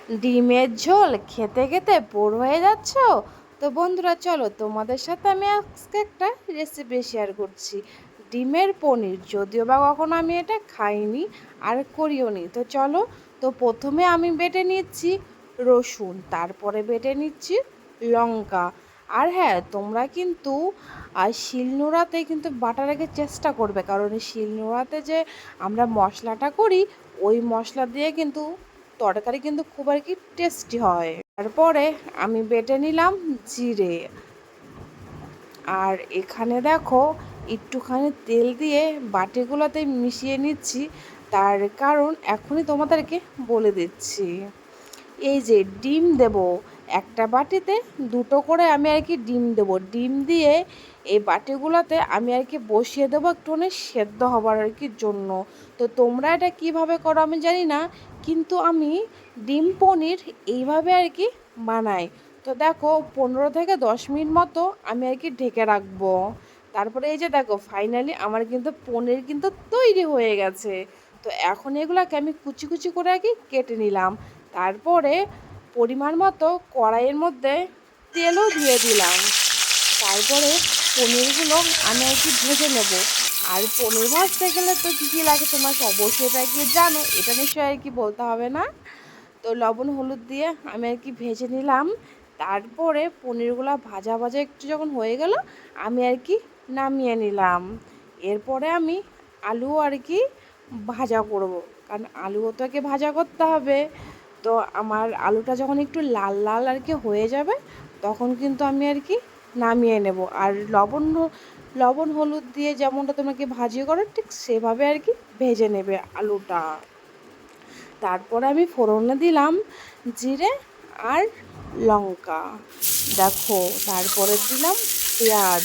ডিমের ঝোল খেতে খেতে বোর হয়ে যাচ্ছ? তো বন্ধুরা চলো তোমাদের সাথে আমি আজকে একটা রেসিপি শেয়ার করছি, ডিমের পনির। যদিও বা কখনো আমি এটা খাইনি আর করিও নি। তো চলো, তো প্রথমে আমি বেটে নিচ্ছি রসুন, তারপরে বেটে নিচ্ছি লঙ্কা। আর হ্যাঁ, তোমরা কিন্তু শিলনোড়াতে কিন্তু বাটা রেখে চেষ্টা করবে, কারণ শিলনোড়াতে যে আমরা মশলাটা করি ওই মশলা দিয়ে কিন্তু তরকারি কিন্তু খুব আর কি টেস্টি হয়। তারপরে আমি বেটে নিলাম জিরে, আর এখানে দেখো একটুখানি তেল দিয়ে বাটিগুলোতে মিশিয়ে নিচ্ছি। তার কারণ এখনই তোমাদেরকে বলে দিচ্ছি, এই যে ডিম দেব একটা বাটিতে, দুটো করে আমি আর কি ডিম দেব। ডিম দিয়ে এই বাটিগুলোতে আমি আর কি বসিয়ে দেবো একটু সেদ্ধ হবার আর কি জন্য। তো তোমরা এটা কিভাবে করো আমি জানি না, কিন্তু আমি ডিম পনির এইভাবে আর কি বানাই। তো দেখো 15 থেকে 10 মিনিট মতো আমি আর কি ঢেকে রাখবো। তারপরে এই যে দেখো ফাইনালি আমার কিন্তু পনির কিন্তু তৈরি হয়ে গেছে। তো এখন এগুলাকে আমি কুচি কুচি করে আর কি কেটে নিলাম। তারপরে পরিমাণ মতো কড়াইয়ের মধ্যে তেলও দিয়ে দিলাম। তারপরে পনিরগুলো আমি আর কি ভেজে নেব। আর পনির ভাজতে গেলে তো কী কী লাগে তোমাকে অবশ্যই এটা কি জানো, এটা নিশ্চয়ই আর কি বলতে হবে না। তো লবণ হলুদ দিয়ে আমি আর কি ভেজে নিলাম। তারপরে পনিরগুলো ভাজা ভাজা একটু যখন হয়ে গেল আমি আর কি নামিয়ে নিলাম। এরপরে আমি আলু আর কি ভাজা করব, কারণ আলুও তো আগে ভাজা করতে হবে। তো আমার আলুটা যখন একটু লাল লাল আর কি হয়ে যাবে তখন কিন্তু আমি আর কি নামিয়ে নেব। আর লবণ হলুদ দিয়ে যেমনটা তোমাকে ভাজিয়ে করো ঠিক সেভাবে আর কি ভেজে নেবে আলুটা। তারপরে আমি ফোড়নে দিলাম জিরে আর লঙ্কা, দেখো তারপরে দিলাম পেঁয়াজ।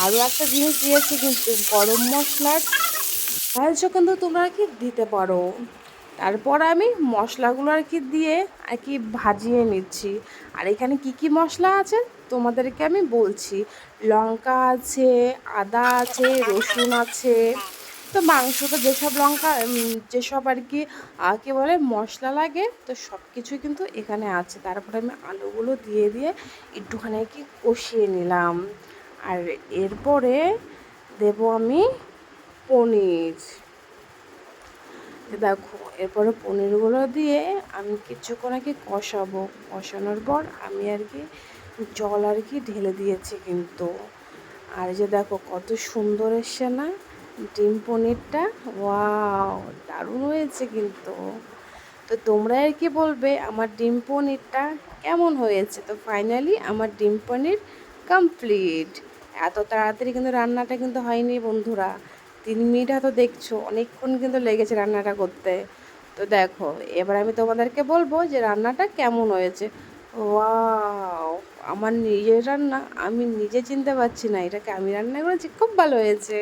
আরও একটা জিনিস দিয়েছি কিন্তু গরম মশলার সাহায্য কিন্তু তোমরা আর কি দিতে পারো। তারপর আমি মশলাগুলো আর কি দিয়ে আর কি ভাজিয়ে নিচ্ছি। আর এখানে কি কি মশলা আছে তোমাদেরকে আমি বলছি, লঙ্কা আছে, আদা আছে, রসুন আছে। তো মাংসতে যেসব লঙ্কা যেসব আর কি কী বলে মশলা লাগে তো সব কিছুই কিন্তু এখানে আছে। তারপরে আমি আলুগুলো দিয়ে দিয়ে একটুখানি আর কি কষিয়ে নিলাম। আর এরপরে দেব আমি পনির। দেখো এরপরে পনিরগুলো দিয়ে আমি কিছুক্ষণ আর কি কষাবো। কষানোর পর আমি আর কি জল আর কি ঢেলে দিয়েছি কিন্তু। আর যে দেখো কত সুন্দর এসছে না ডিম পনিরটা, ওয়াও দারুণ হয়েছে কিন্তু। তো তোমরা আর কি বলবে আমার ডিম পনিরটা কেমন হয়েছে। তো ফাইনালি আমার ডিম পনির কমপ্লিট। এত তাড়াতাড়ি কিন্তু রান্নাটা কিন্তু হয়নি বন্ধুরা, 3 মিনিট হয়তো দেখছো অনেকক্ষণ কিন্তু লেগেছে রান্নাটা করতে। তো দেখো এবার আমি তোমাদেরকে বলবো যে রান্নাটা কেমন হয়েছে। ওয়াও, আমার নিজের রান্না আমি নিজে চিনতে পারছি না এটাকে আমি রান্না করেছি, খুব ভালো হয়েছে।